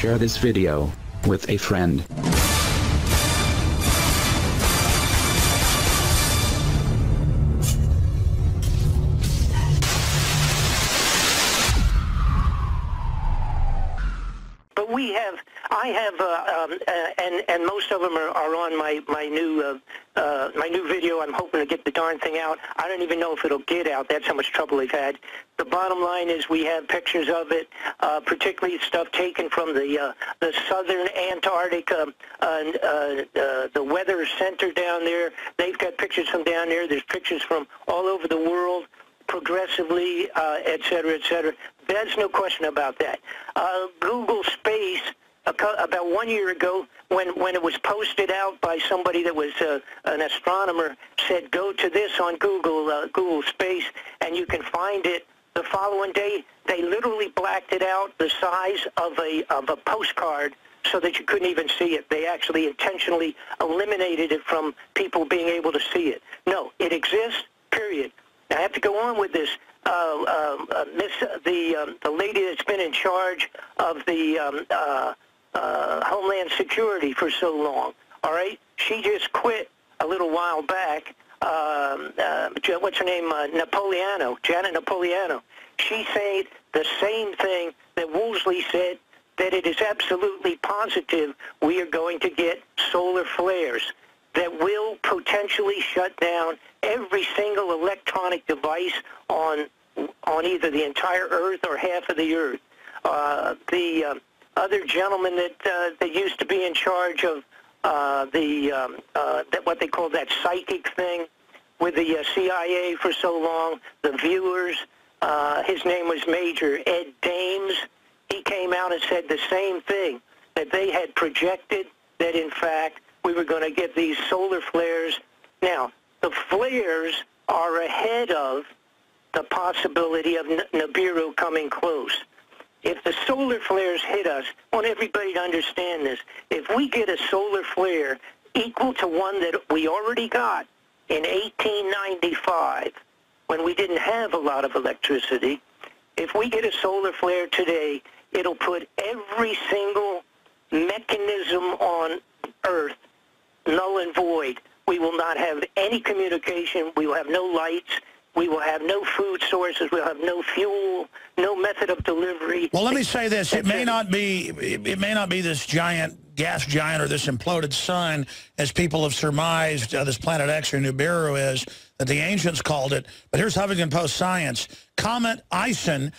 share this video with a friend. But I have, and most of them are on my new video. I'm hoping to get the darn thing out. I don't even know if it'll get out. That's how much trouble they've had. The bottom line is we have pictures of it, particularly stuff taken from the southern Antarctic, the weather center down there. They've got pictures from down there. There's pictures from all over the world, progressively, et cetera, et cetera. There's no question about that. Google Space, about 1 year ago, when it was posted out by somebody that was an astronomer, said go to this on Google Space, and you can find it. The following day, they literally blacked it out the size of a postcard so that you couldn't even see it. They actually intentionally eliminated it from people being able to see it. No, it exists, period. I have to go on with this. The lady that's been in charge of the Homeland Security for so long, all right? She just quit a little while back. What's her name? Janet Napolitano. She said the same thing that Woolsey said, that it is absolutely positive we are going to get solar flares that will potentially shut down every single electronic device on either the entire Earth or half of the Earth. The other gentleman that used to be in charge of what they call that psychic thing with the CIA for so long, the viewers, his name was Major Ed Dames. He came out and said the same thing, that they had projected that, in fact, we were going to get these solar flares. Now, the flares are ahead of the possibility of Nibiru coming close. If the solar flares hit us, I want everybody to understand this. If we get a solar flare equal to one that we already got in 1895, when we didn't have a lot of electricity, if we get a solar flare today, it'll put every single mechanism on Earth null and void. We will not have any communication. We will have no lights. We will have no food sources. We'll have no fuel, no method of delivery. Well, let me say this: it may not be this giant gas giant or this imploded sun, as people have surmised this Planet X or Nibiru is, that the ancients called it. But here's Huffington Post Science: Comet Ison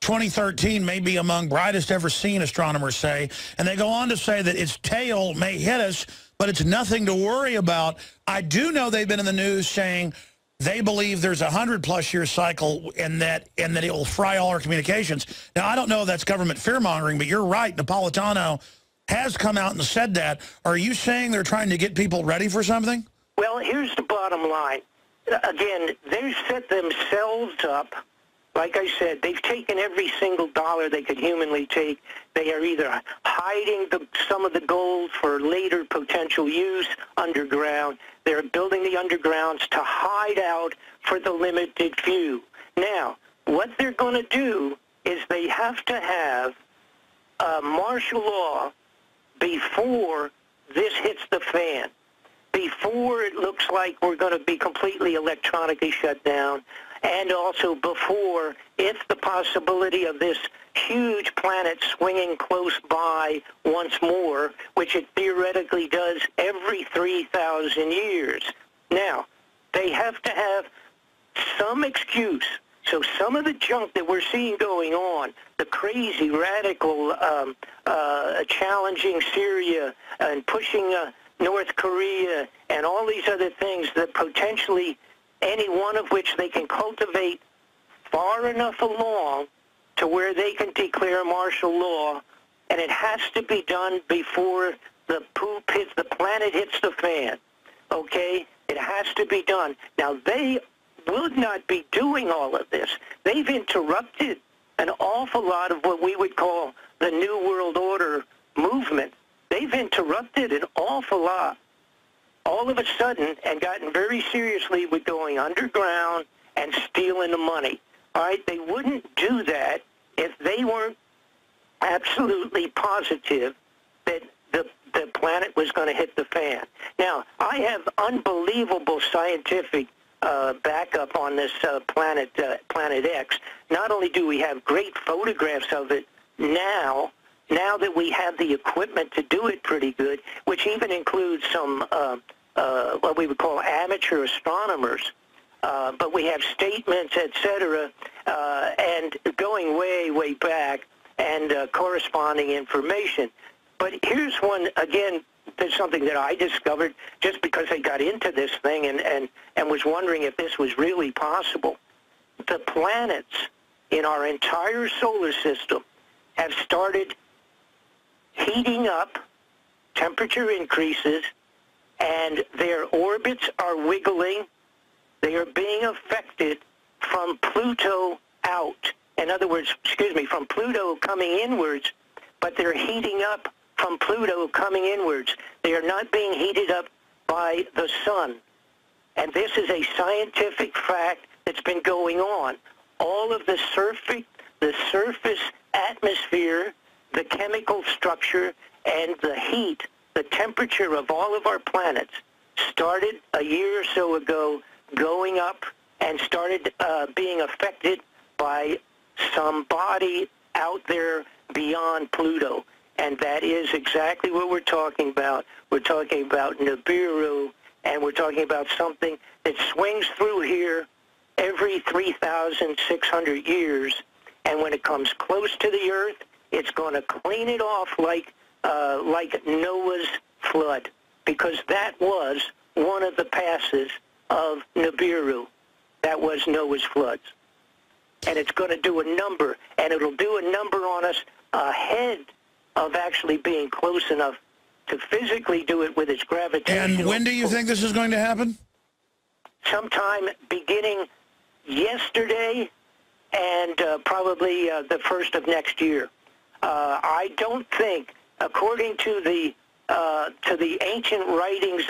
2013 may be among brightest ever seen, astronomers say, and they go on to say that its tail may hit us, but it's nothing to worry about. I do know they've been in the news saying they believe there's a 100+ year cycle and that it will fry all our communications. Now, I don't know if that's government fear-mongering, but you're right. Napolitano has come out and said that. Are you saying they're trying to get people ready for something? Well, here's the bottom line. Again, they've set themselves up. Like I said, they've taken every single dollar they could humanly take. They are either hiding some of the gold for later potential use underground. They're building the undergrounds to hide out for the limited few. Now, what they're going to do is they have to have martial law before this hits the fan, before it looks like we're going to be completely electronically shut down, and also before, if the possibility of this huge planet swinging close by once more, which it theoretically does every 3,000 years. Now, they have to have some excuse. So some of the junk that we're seeing going on, the crazy, radical, challenging Syria and pushing North Korea and all these other things that potentially, any one of which they can cultivate far enough along to where they can declare martial law, and it has to be done before the planet hits the fan, okay? It has to be done. Now, they would not be doing all of this. They've interrupted an awful lot of what we would call the New World Order movement. They've interrupted an awful lot, all of a sudden, and gotten very seriously with going underground and stealing the money. All right, they wouldn't do that if they weren't absolutely positive that the planet was going to hit the fan. Now, I have unbelievable scientific backup on this planet X. Not only do we have great photographs of it now that we have the equipment to do it pretty good, which even includes some what we would call amateur astronomers, but we have statements, etc., and going way, way back, and corresponding information. But here's one, again, there's something that I discovered just because I got into this thing and was wondering if this was really possible. The planets in our entire solar system have started heating up, temperature increases, and their orbits are wiggling. They are being affected from Pluto out. In other words, from Pluto coming inwards, but they're heating up from Pluto coming inwards. They are not being heated up by the sun. And this is a scientific fact that's been going on. All of the surface atmosphere, the chemical structure, and the heat, the temperature of all of our planets started a year or so ago going up and started being affected by some body out there beyond Pluto. And that is exactly what we're talking about. We're talking about Nibiru, and we're talking about something that swings through here every 3,600 years. And when it comes close to the Earth, it's going to clean it off like Noah's flood, because that was one of the passes of Nibiru. That was Noah's floods. And it's going to do a number, and it'll do a number on us ahead of actually being close enough to physically do it with its gravitational. And when do you think this is going to happen? Sometime beginning yesterday and probably the first of next year. I don't think, according to the ancient writings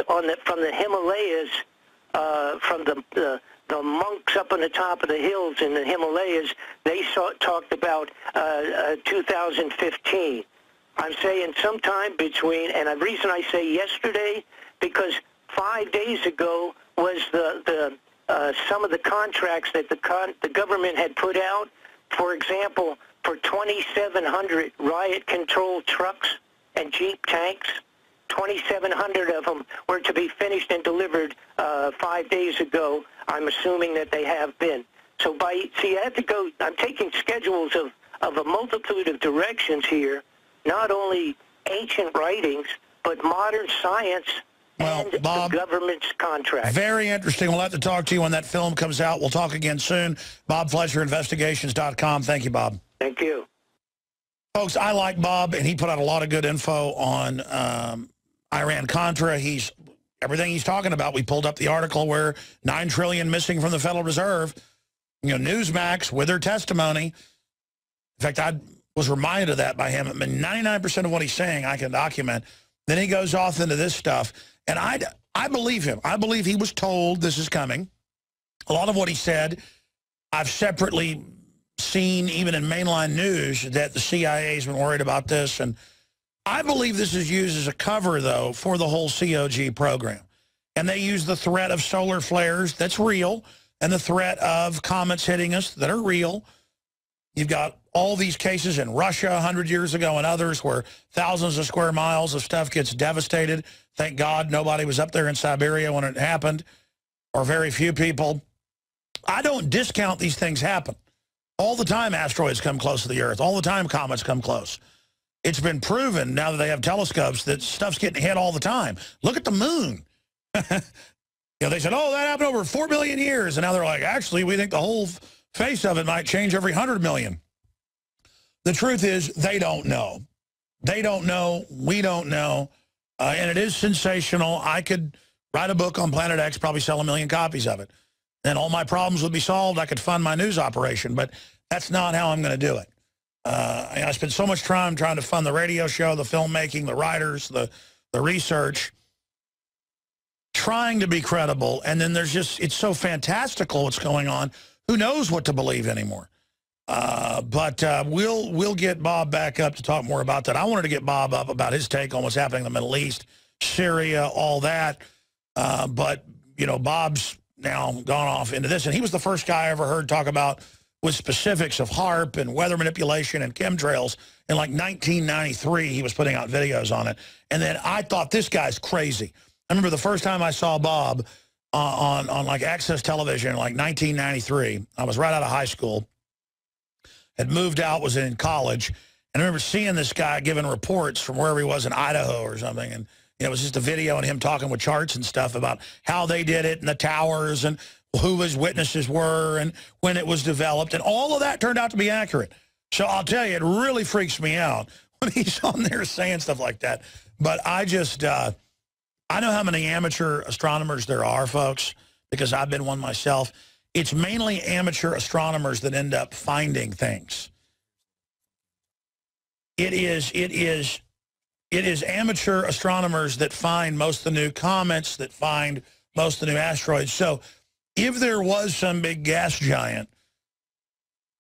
from the Himalayas, from the monks up on the top of the hills in the Himalayas, they talked about 2015. I'm saying sometime between, and the reason I say yesterday, because 5 days ago was some of the contracts that the government had put out. For example, for 2,700 riot-controlled trucks and Jeep tanks, 2,700 of them were to be finished and delivered 5 days ago. I'm assuming that they have been. So I have to go, I'm taking schedules of a multitude of directions here, not only ancient writings, but modern science and Bob, the government's contract. Very interesting. We'll have to talk to you when that film comes out. We'll talk again soon. Bob Fletcher, investigations.com. Thank you, Bob. Thank you. Folks, I like Bob, and he put out a lot of good info on Iran-Contra. Everything he's talking about, we pulled up the article where $9 trillion missing from the Federal Reserve. You know, Newsmax with their testimony. In fact, I was reminded of that by him. I mean, 99% of what he's saying I can document. Then he goes off into this stuff. And I believe him. I believe he was told this is coming. A lot of what he said, I've separately seen, even in mainline news, that the CIA has been worried about this. And I believe this is used as a cover, though, for the whole COG program. And they use the threat of solar flares, that's real, and the threat of comets hitting us that are real. You've got all these cases in Russia 100 years ago and others where thousands of square miles of stuff gets devastated. Thank God nobody was up there in Siberia when it happened, or very few people. I don't discount these things happen. All the time asteroids come close to the Earth. All the time comets come close. It's been proven now that they have telescopes that stuff's getting hit all the time. Look at the moon. You know, they said, oh, that happened over 4 million years. And now they're like, actually, we think the whole face of it might change every 100 million. The truth is, they don't know. They don't know. We don't know. And it is sensational. I could write a book on Planet X, probably sell 1 million copies of it. And all my problems would be solved. I could fund my news operation. But that's not how I'm going to do it. I spent so much time trying to fund the radio show, the filmmaking, the writers, the research, trying to be credible. And then there's just, it's so fantastical what's going on. Who knows what to believe anymore? But we'll get Bob back up to talk more about that. I wanted to get Bob up about his take on what's happening in the Middle East, Syria, all that. But, you know, Bob's now gone off into this. And he was the first guy I ever heard talk about with specifics of HARP and weather manipulation and chemtrails. In like 1993, he was putting out videos on it. And then I thought, this guy's crazy. I remember the first time I saw Bob on like Access Television in like 1993. I was right out of high school. Had moved out, was in college. And I remember seeing this guy giving reports from wherever he was in Idaho or something. And you know, it was just a video and him talking with charts and stuff about how they did it and the towers and who his witnesses were and when it was developed. And all of that turned out to be accurate. So I'll tell you, it really freaks me out when he's on there saying stuff like that. But I just, I know how many amateur astronomers there are, folks, because I've been one myself. It's mainly amateur astronomers that end up finding things. It is amateur astronomers that find most of the new comets, that find most of the new asteroids. So if there was some big gas giant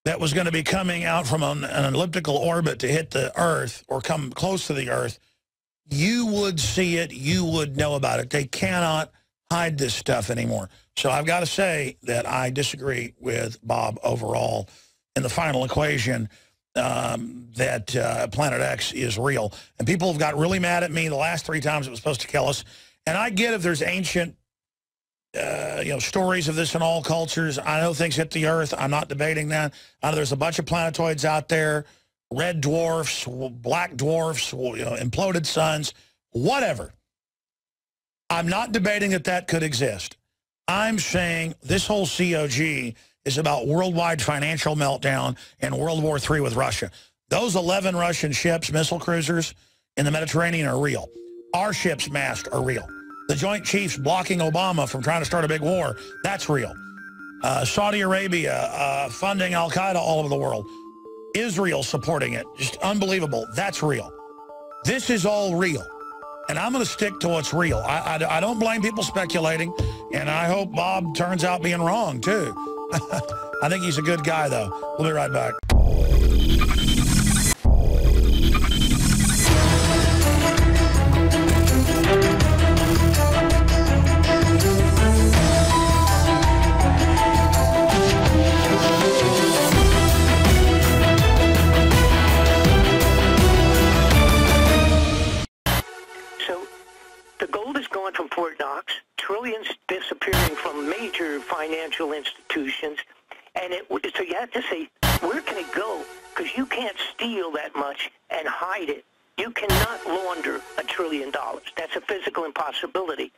that was going to be coming out from an elliptical orbit to hit the Earth or come close to the Earth, you would see it, you would know about it. They cannot hide this stuff anymore. So I've got to say that I disagree with Bob overall in the final equation that Planet X is real. And people have got really mad at me the last 3 times it was supposed to kill us. And I get if there's ancient you know, stories of this in all cultures. I know things hit the Earth. I'm not debating that. I know there's a bunch of planetoids out there, red dwarfs, black dwarfs, you know, imploded suns, whatever. I'm not debating that that could exist. I'm saying this whole COG is about worldwide financial meltdown and World War III with Russia. Those 11 Russian ships, missile cruisers in the Mediterranean are real. Our ships massed are real. The Joint Chiefs blocking Obama from trying to start a big war, that's real. Saudi Arabia funding al-Qaeda all over the world. Israel supporting it, just unbelievable. That's real. This is all real. And I'm going to stick to what's real. I don't blame people speculating, and I hope Bob turns out being wrong, too. I think he's a good guy, though. We'll be right back. From Fort Knox, trillions disappearing from major financial institutions, and so you have to say, where can it go? Because you can't steal that much and hide it. You cannot launder $1 trillion. That's a physical impossibility.